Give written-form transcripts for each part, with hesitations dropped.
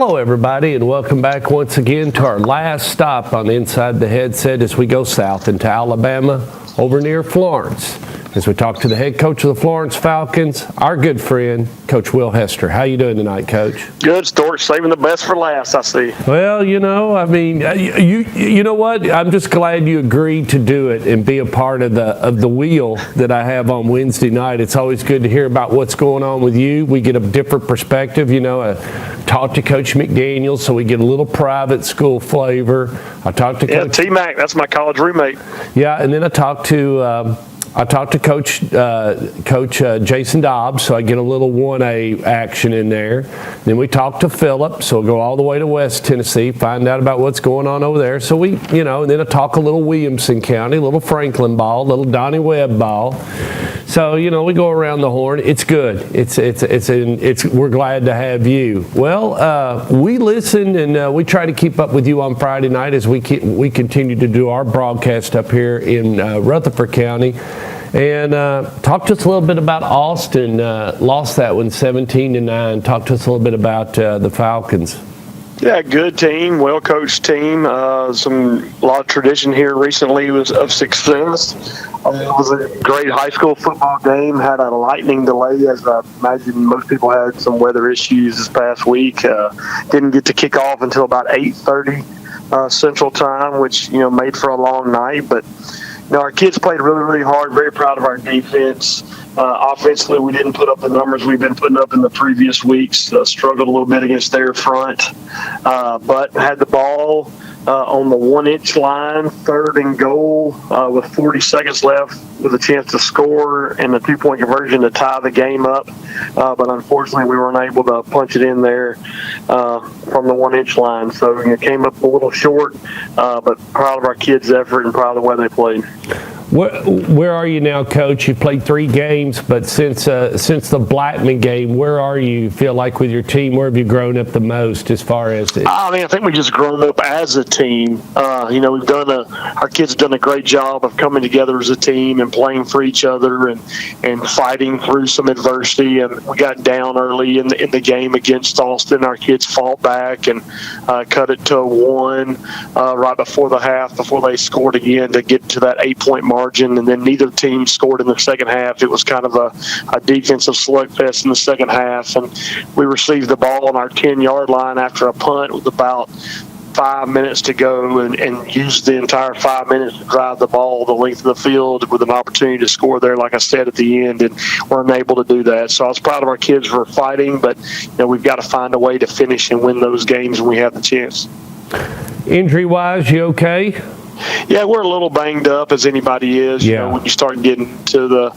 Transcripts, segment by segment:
Hello, everybody, and welcome back once again to our last stop on Inside the Headset as we go south into Alabama over near Florence. As we talk to the head coach of the Florence Falcons, our good friend, Coach Will Hester. How you doing tonight, Coach? Good, Storch. Saving the best for last, I see. Well, you know what? I'm just glad you agreed to do it and be a part of the wheel that I have on Wednesday night. It's always good to hear about what's going on with you. We get a different perspective. Talk to Coach McDaniel, so we get a little private school flavor. I talked to Coach T-Mac. That's my college roommate. Yeah, and then I talked to Coach Jason Dobbs, so I get a little 1A action in there. Then we talked to Phillip, so we'll go all the way to West Tennessee, find out about what's going on over there. So we, and then I talk a little Williamson County, a little Franklin ball, a little Donnie Webb ball. So, we go around the horn. It's good. We're glad to have you. Well, we listen and we try to keep up with you on Friday night as we continue to do our broadcast up here in Rutherford County. And talk to us a little bit about Austin. Lost that one 17-9. Talk to us a little bit about the Falcons. Yeah, good team, well-coached team. A lot of tradition here recently of success. It was a great high school football game. Had a lightning delay, as I imagine most people had some weather issues this past week. Didn't get to kick off until about 8:30 Central Time, which made for a long night. But our kids played really, really hard. Very proud of our defense. Offensively, we didn't put up the numbers we've been putting up in the previous weeks. Struggled a little bit against their front, but had the ball on the 1-inch line, 3rd and goal, with 40 seconds left, with a chance to score and a 2-point conversion to tie the game up. But unfortunately, we weren't able to punch it in there from the 1-inch line. So it came up a little short, but proud of our kids' effort and proud of the way they played. Where are you now, Coach? You played 3 games, but since the Blackman game, where are you feel like with your team? Where have you grown up the most as far as it? I think we just grown up as a team. Our kids have done a great job of coming together as a team and playing for each other and fighting through some adversity. And we got down early in the game against Austin. Our kids fought back and cut it to 1 right before the half, before they scored again to get to that 8-point margin. And then neither team scored in the second half. It was kind of a defensive slugfest in the second half. And we received the ball on our 10-yard line after a punt with about 5 minutes to go and used the entire 5 minutes to drive the ball the length of the field with an opportunity to score there, like I said, at the end, and we're unable to do that. So I was proud of our kids for fighting, but we've got to find a way to finish and win those games when we have the chance. Injury-wise, you okay? Yeah, we're a little banged up as anybody is. When you start getting to the,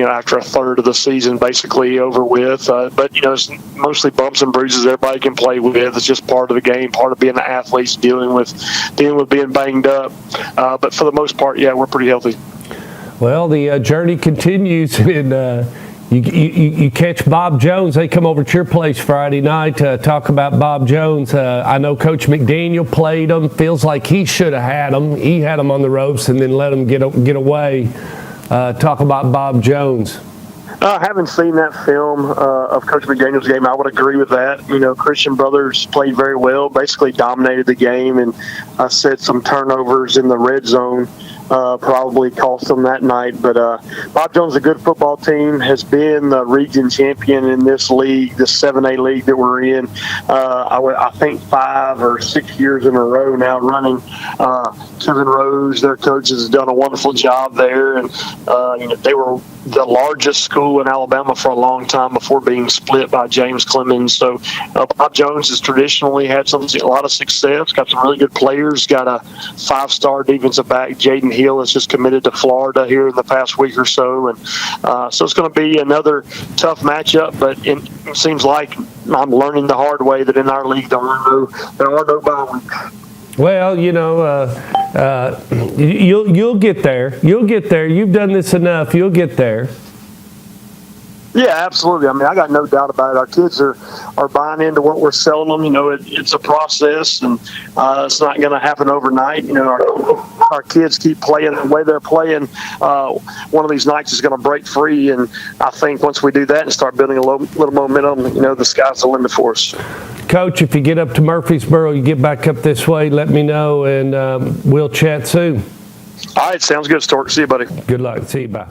after a third of the season basically over with. But, it's mostly bumps and bruises everybody can play with. It's just part of the game, part of being an athlete, dealing with being banged up. But for the most part, we're pretty healthy. Well, the journey continues, and you catch Bob Jones. They come over to your place Friday night to talk about Bob Jones. I know Coach McDaniel played him. Feels like he should have had him. He had him on the ropes and then let him get away. Talk about Bob Jones. I haven't seen that film of Coach McDaniel's game. I would agree with that. Christian Brothers played very well, basically dominated the game, and set some turnovers in the red zone. Probably cost them that night. But Bob Jones, a good football team, has been the region champion in this league, this 7A league that we're in. I think 5 or 6 years in a row now running. Kevin Rose, their coach, has done a wonderful job there. And, they were the largest school in Alabama for a long time before being split by James Clemens. So Bob Jones has traditionally had a lot of success, got some really good players, got a 5-star defensive back, Jaden Hill, has just committed to Florida here in the past week or so. And so it's going to be another tough matchup, but it seems like I'm learning the hard way that in our league there are no bye weeks. Well, you'll get there. You'll get there. You've done this enough. You'll get there. Yeah, absolutely. I got no doubt about it. Our kids are buying into what we're selling them. It's a process, and it's not going to happen overnight. Our kids keep playing the way they're playing. One of these nights is going to break free, and I think once we do that and start building a little momentum, the sky's the limit for us. Coach, if you get up to Murfreesboro, you get back up this way, let me know, and we'll chat soon. All right, sounds good, Stork. See you, buddy. Good luck. See you. Bye.